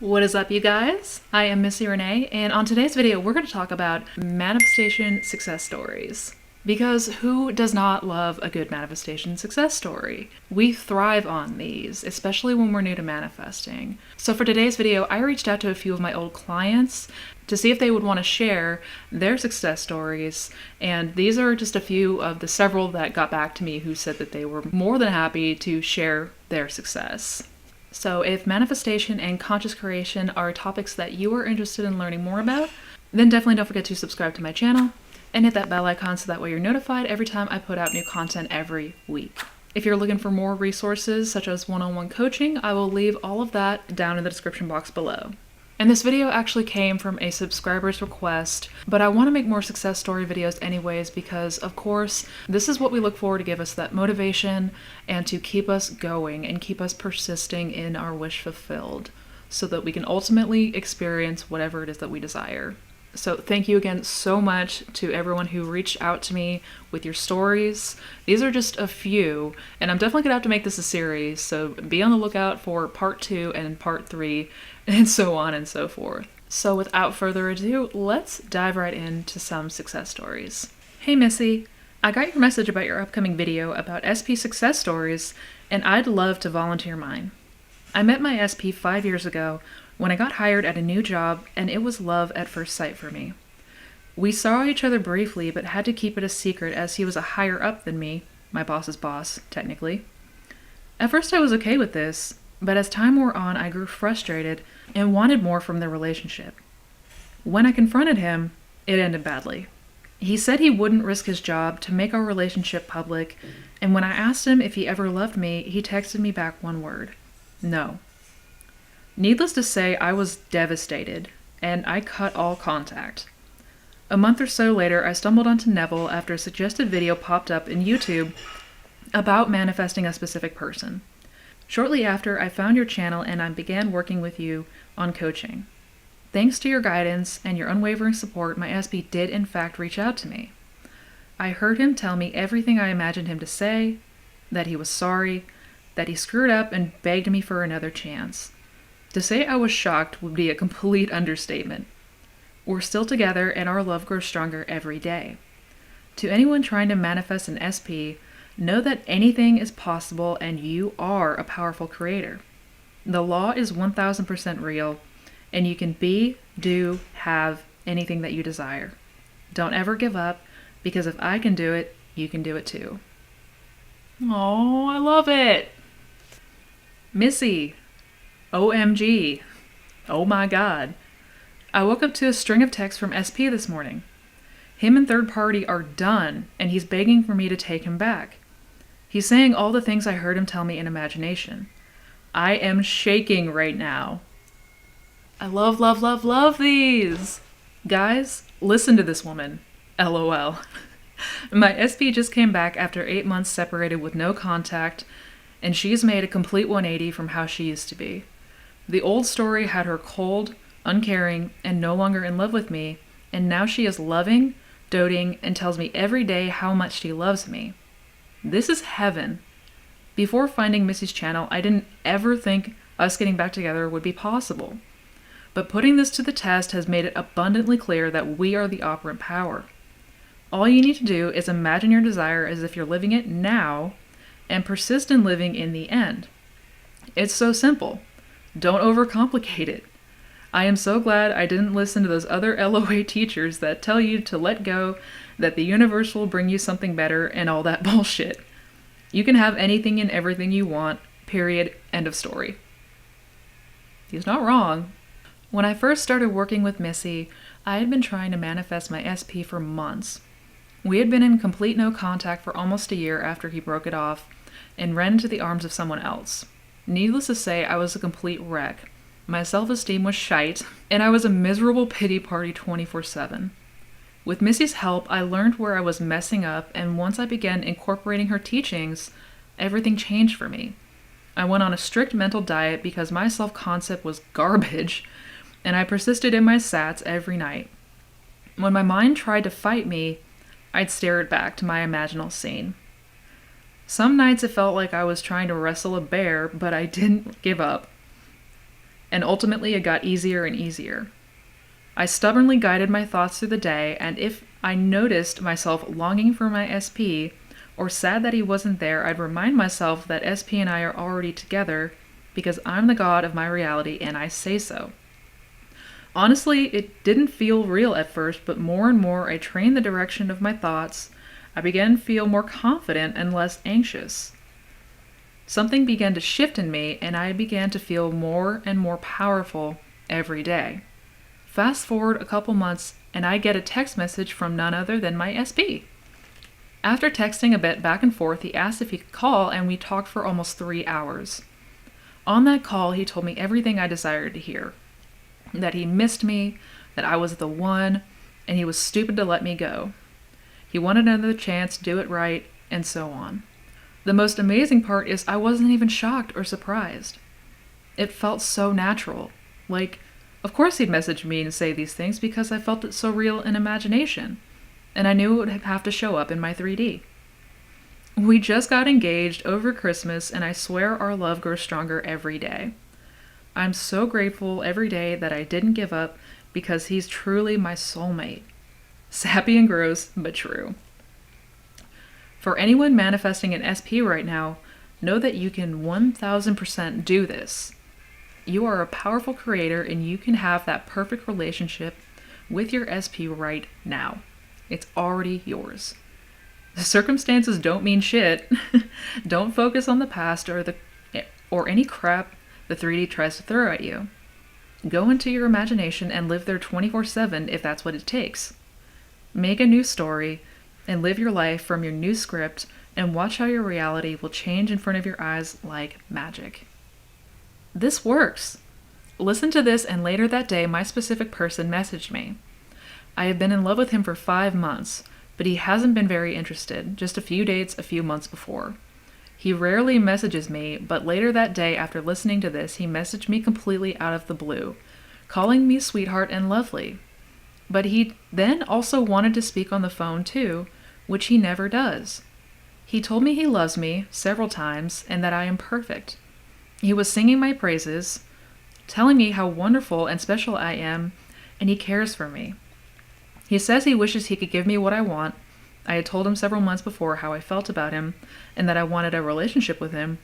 What is up, you guys? I am Missy Renee, and on today's video, we're going to talk about manifestation success stories. Because who does not love a good manifestation success story? We thrive on these, especially when we're new to manifesting. So for today's video, I reached out to a few of my old clients to see if they would want to share their success stories, and these are just a few of the several that got back to me who said that they were more than happy to share their success. So if manifestation and conscious creation are topics that you are interested in learning more about, then definitely don't forget to subscribe to my channel and hit that bell icon so that way you're notified every time I put out new content every week. If you're looking for more resources such as one-on-one coaching, I will leave all of that down in the description box below. And this video actually came from a subscriber's request, but I want to make more success story videos anyways because, of course, this is what we look for to give us that motivation and to keep us going and keep us persisting in our wish fulfilled so that we can ultimately experience whatever it is that we desire. So thank you again so much to everyone who reached out to me with your stories. These are just a few, and I'm definitely going to have to make this a series, so be on the lookout for part 2 and part 3, and so on and so forth. So without further ado, let's dive right into some success stories. Hey Missy, I got your message about your upcoming video about SP success stories, and I'd love to volunteer mine. I met my SP 5 years ago when I got hired at a new job, and it was love at first sight for me. We saw each other briefly, but had to keep it a secret as he was a higher up than me, my boss's boss, technically. At first I was okay with this, but as time wore on I grew frustrated and wanted more from the relationship. When I confronted him, it ended badly. He said he wouldn't risk his job to make our relationship public, and when I asked him if he ever loved me, he texted me back one word: no. Needless to say, I was devastated, and I cut all contact. A month or so later, I stumbled onto Neville after a suggested video popped up in YouTube about manifesting a specific person. Shortly after, I found your channel and I began working with you on coaching. Thanks to your guidance and your unwavering support, my SP did in fact reach out to me. I heard him tell me everything I imagined him to say, that he was sorry, that he screwed up and begged me for another chance. To say I was shocked would be a complete understatement. We're still together and our love grows stronger every day. To anyone trying to manifest an SP, know that anything is possible and you are a powerful creator. The law is 1000% real, and you can be, do, have anything that you desire. Don't ever give up, because if I can do it, you can do it too. Oh, I love it! Missy, OMG. Oh my god. I woke up to a string of texts from SP this morning. Him and third party are done, and he's begging for me to take him back. He's saying all the things I heard him tell me in imagination. I am shaking right now. I love, love, love, love these! Guys, listen to this woman. LOL. My SP just came back after 8 months separated with no contact, and she's made a complete 180 from how she used to be. The old story had her cold, uncaring, and no longer in love with me, and now she is loving, doting, and tells me every day how much she loves me. This is heaven. Before finding Missy's channel, I didn't ever think us getting back together would be possible. But putting this to the test has made it abundantly clear that we are the operant power. All you need to do is imagine your desire as if you're living it now, and persist in living in the end. It's so simple. Don't overcomplicate it. I am so glad I didn't listen to those other LOA teachers that tell you to let go, that the universe will bring you something better, and all that bullshit. You can have anything and everything you want, period, end of story. He's not wrong. When I first started working with Missy, I had been trying to manifest my SP for months. We had been in complete no contact for almost a year after he broke it off and ran into the arms of someone else. Needless to say, I was a complete wreck. My self-esteem was shite, and I was a miserable pity party 24/7. With Missy's help, I learned where I was messing up, and once I began incorporating her teachings, everything changed for me. I went on a strict mental diet because my self-concept was garbage, and I persisted in my sats every night. When my mind tried to fight me, I'd stare it back to my imaginal scene. Some nights it felt like I was trying to wrestle a bear, but I didn't give up. And ultimately, it got easier and easier. I stubbornly guided my thoughts through the day, and if I noticed myself longing for my SP or sad that he wasn't there, I'd remind myself that SP and I are already together because I'm the god of my reality and I say so. Honestly, it didn't feel real at first, but more and more I trained the direction of my thoughts. I began to feel more confident and less anxious. Something began to shift in me, and I began to feel more and more powerful every day. Fast forward a couple months, and I get a text message from none other than my SP. After texting a bit back and forth, he asked if he could call, and we talked for almost 3 hours. On that call, he told me everything I desired to hear. That he missed me, that I was the one, and he was stupid to let me go. He wanted another chance to do it right, and so on. The most amazing part is I wasn't even shocked or surprised. It felt so natural. Like, of course he'd message me and say these things because I felt it so real in imagination, and I knew it would have to show up in my 3D. We just got engaged over Christmas, and I swear our love grows stronger every day. I'm so grateful every day that I didn't give up because he's truly my soulmate. Sappy and gross, but true. For anyone manifesting an SP right now, know that you can 1000% do this. You are a powerful creator and you can have that perfect relationship with your SP right now. It's already yours. The circumstances don't mean shit. Don't focus on the past or any crap the 3D tries to throw at you. Go into your imagination and live there 24/7 if that's what it takes. Make a new story and live your life from your new script and watch how your reality will change in front of your eyes like magic. This works. Listen to this, and later that day, my specific person messaged me. I have been in love with him for 5 months, but he hasn't been very interested, just a few dates a few months before. He rarely messages me, but later that day after listening to this, he messaged me completely out of the blue, calling me sweetheart and lovely. But he then also wanted to speak on the phone too, which he never does. He told me he loves me several times and that I am perfect. He was singing my praises, telling me how wonderful and special I am, and he cares for me. He says he wishes he could give me what I want. I had told him several months before how I felt about him and that I wanted a relationship with him,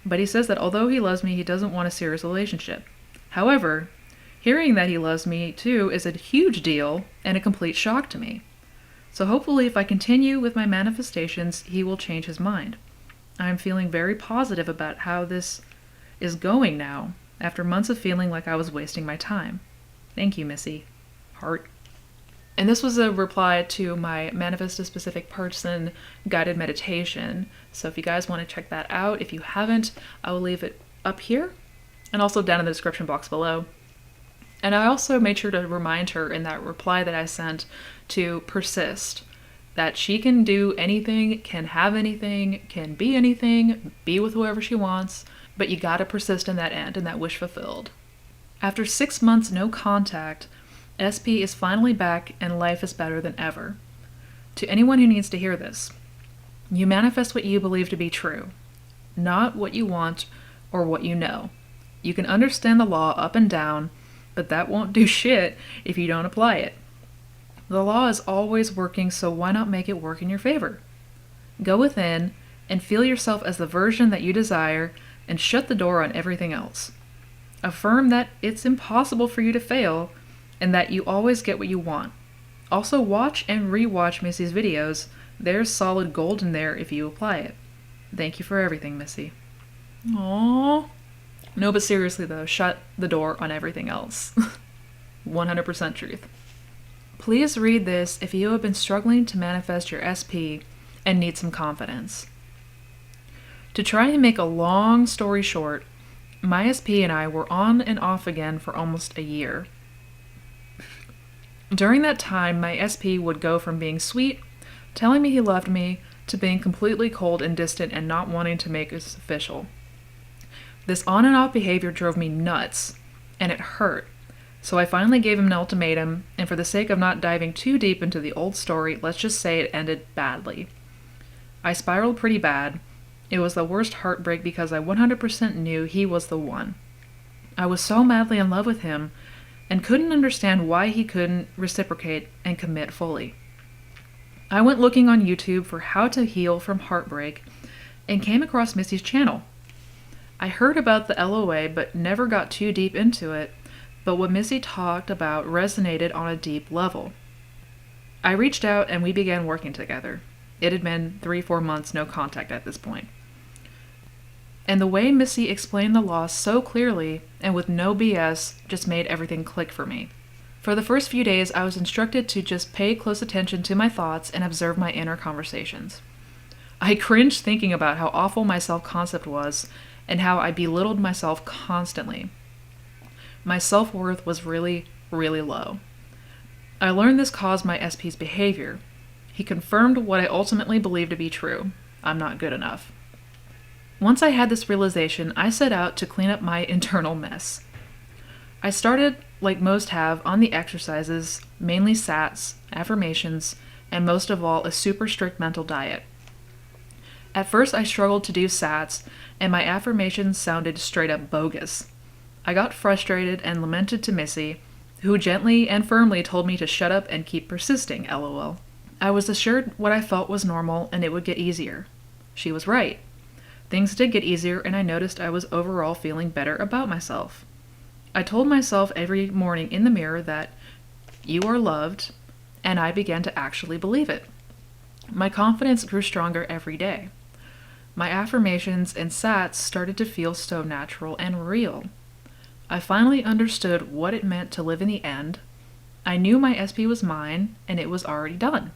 but he says that although he loves me, he doesn't want a serious relationship. However, hearing that he loves me too is a huge deal and a complete shock to me. So hopefully if I continue with my manifestations, he will change his mind. I'm feeling very positive about how this is going now, after months of feeling like I was wasting my time. Thank you, Missy. Heart. And this was a reply to my Manifest a Specific Person guided meditation. So if you guys want to check that out, if you haven't, I will leave it up here and also down in the description box below. And I also made sure to remind her in that reply that I sent to persist, that she can do anything, can have anything, can be anything, be with whoever she wants, but you gotta persist in that end and that wish fulfilled. After 6 months no contact, SP is finally back and life is better than ever. To anyone who needs to hear this, you manifest what you believe to be true, not what you want or what you know. You can understand the law up and down, but that won't do shit if you don't apply it. The law is always working, so why not make it work in your favor? Go within and feel yourself as the version that you desire and shut the door on everything else. Affirm that it's impossible for you to fail and that you always get what you want. Also watch and re-watch Missy's videos. There's solid gold in there if you apply it. Thank you for everything, Missy. Aww. No, but seriously though, shut the door on everything else. 100% truth. Please read this if you have been struggling to manifest your SP and need some confidence. To try and make a long story short, my SP and I were on and off again for almost a year. During that time, my SP would go from being sweet, telling me he loved me, to being completely cold and distant and not wanting to make us official. This on and off behavior drove me nuts, and it hurt. So I finally gave him an ultimatum, and for the sake of not diving too deep into the old story, let's just say it ended badly. I spiraled pretty bad. It was the worst heartbreak because I 100% knew he was the one. I was so madly in love with him and couldn't understand why he couldn't reciprocate and commit fully. I went looking on YouTube for how to heal from heartbreak and came across Missy's channel. I heard about the LOA but never got too deep into it, but what Missy talked about resonated on a deep level. I reached out and we began working together. It had been 3-4 months no contact at this point. And the way Missy explained the loss so clearly and with no BS just made everything click for me. For the first few days, I was instructed to just pay close attention to my thoughts and observe my inner conversations. I cringed thinking about how awful my self-concept was and how I belittled myself constantly. My self-worth was really, really low. I learned this caused my SP's behavior. He confirmed what I ultimately believed to be true. I'm not good enough. Once I had this realization, I set out to clean up my internal mess. I started, like most have, on the exercises, mainly SATs, affirmations, and most of all, a super strict mental diet. At first, I struggled to do SATs, and my affirmations sounded straight up bogus. I got frustrated and lamented to Missy, who gently and firmly told me to shut up and keep persisting, lol. I was assured what I felt was normal and it would get easier. She was right. Things did get easier and I noticed I was overall feeling better about myself. I told myself every morning in the mirror that you are loved, and I began to actually believe it. My confidence grew stronger every day. My affirmations and SATs started to feel so natural and real. I finally understood what it meant to live in the end. I knew my SP was mine, and it was already done.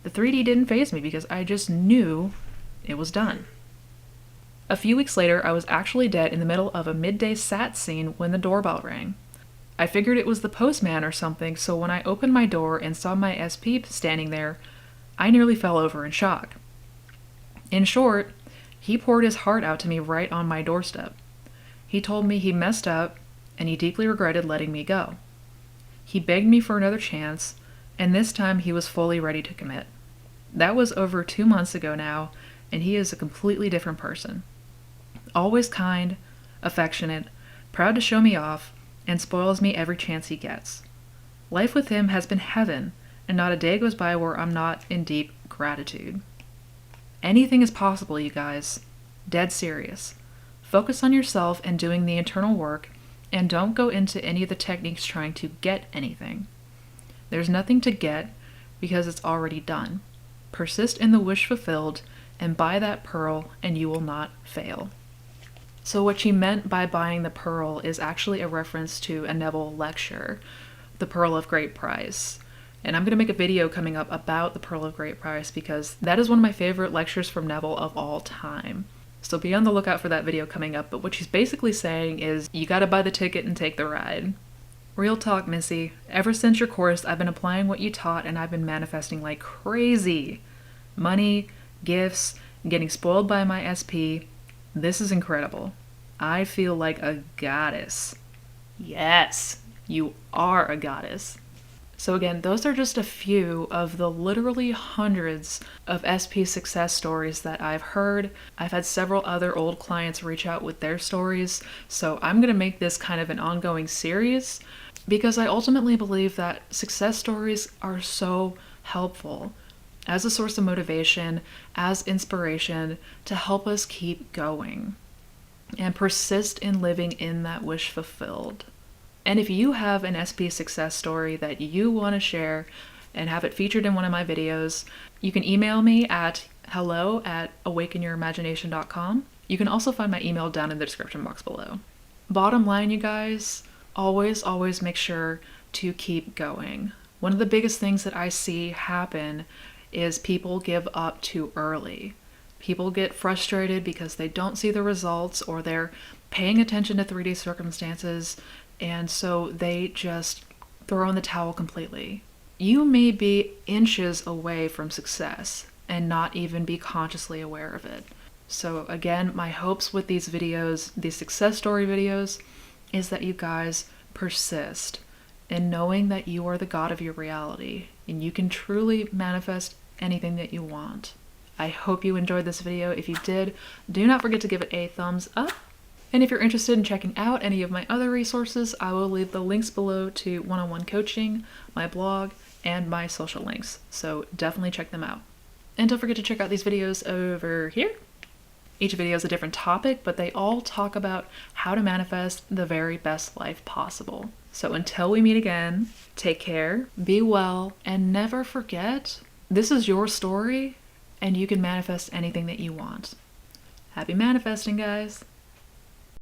The 3D didn't faze me because I just knew it was done. A few weeks later, I was actually dead in the middle of a midday SAT scene when the doorbell rang. I figured it was the postman or something, so when I opened my door and saw my SP standing there, I nearly fell over in shock. In short, he poured his heart out to me right on my doorstep. He told me he messed up and he deeply regretted letting me go. He begged me for another chance, and this time he was fully ready to commit. That was over 2 months ago now, and he is a completely different person. Always kind, affectionate, proud to show me off, and spoils me every chance he gets. Life with him has been heaven, and not a day goes by where I'm not in deep gratitude. Anything is possible, you guys. Dead serious. Focus on yourself and doing the internal work, and don't go into any of the techniques trying to get anything. There's nothing to get because it's already done. Persist in the wish fulfilled and buy that pearl and you will not fail. So what she meant by buying the pearl is actually a reference to a Neville lecture, The Pearl of Great Price. And I'm going to make a video coming up about the Pearl of Great Price because that is one of my favorite lectures from Neville of all time. So be on the lookout for that video coming up, but what she's basically saying is you gotta buy the ticket and take the ride. Real talk, Missy. Ever since your course, I've been applying what you taught and I've been manifesting like crazy. Money, gifts, getting spoiled by my SP. This is incredible. I feel like a goddess. Yes, you are a goddess. So again, those are just a few of the literally hundreds of SP success stories that I've heard. I've had several other old clients reach out with their stories, so I'm going to make this kind of an ongoing series because I ultimately believe that success stories are so helpful as a source of motivation, as inspiration to help us keep going and persist in living in that wish fulfilled. And if you have an SP success story that you want to share and have it featured in one of my videos, you can email me at hello@awakenyourimagination.com. You can also find my email down in the description box below. Bottom line, you guys, always make sure to keep going. One of the biggest things that I see happen is people give up too early. People get frustrated because they don't see the results or they're paying attention to 3D circumstances, and so they just throw in the towel completely. You may be inches away from success and not even be consciously aware of it. So again, my hopes with these videos, these success story videos, is that you guys persist in knowing that you are the god of your reality and you can truly manifest anything that you want. I hope you enjoyed this video. If you did, do not forget to give it a thumbs up. And if you're interested in checking out any of my other resources, I will leave the links below to one-on-one coaching, my blog, and my social links. So definitely check them out. And don't forget to check out these videos over here. Each video is a different topic, but they all talk about how to manifest the very best life possible. So until we meet again, take care, be well, and never forget, this is your story, and you can manifest anything that you want. Happy manifesting, guys!